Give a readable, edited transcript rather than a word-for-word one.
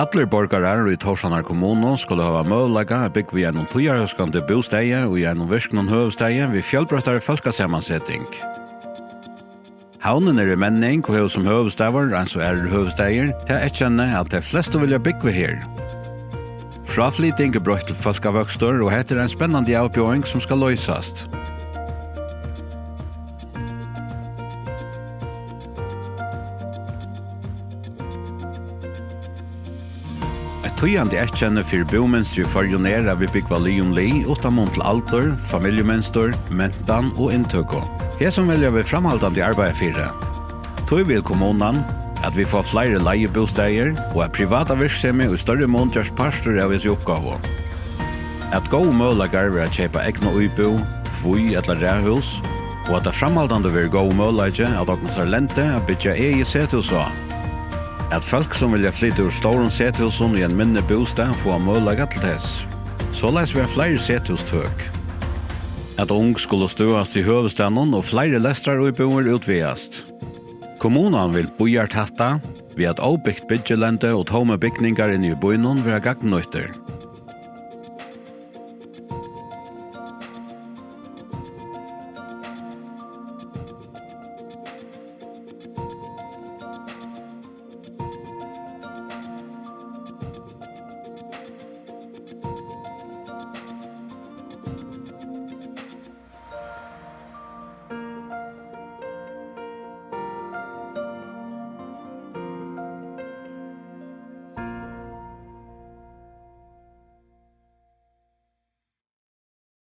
Alle borgarar i Torsanar kommune skulle ha möjlighet att bygga vid en tøyarskande bostäder och en virknon høvsteder vid fjellbrøttere folkasammansetting. Havnen i menning og som høvsteder, altså høvsteder, til å erkjenne at de fleste vilja bygge her. Fraflytting er brøtt til folkavøkstor, og heter en spennende avbjøring som skal løsast. Tøyande erkjenne for bomønster forjonerer vi bygva lijonli utamon til alder, familjemønster, mentan og inntøkko. Her som velger vi framhaldande arbeid fire. Tøy vil kommunen at vi får flere leiebosteier og at privata virksomhet og større mån gjørs parster av hans oppgave. At gå mølager vil kjøpe egna uibo, tvoi eller ræhus, og at det framhaldande vil gå mølager at åkna seg lente at bytja egi sethus av. At folk som vilja flytta ur storen sethusen i en minne bostad får mølager til tess. Såleis vil flere sethustøk. At ung skulle støast i høvestaden og flere lestrar og boer utvidast. Kommunen vil bojar tatta ved at avbyggt byggelende og tome bygningar inn i boinon vil ha gagnøyter.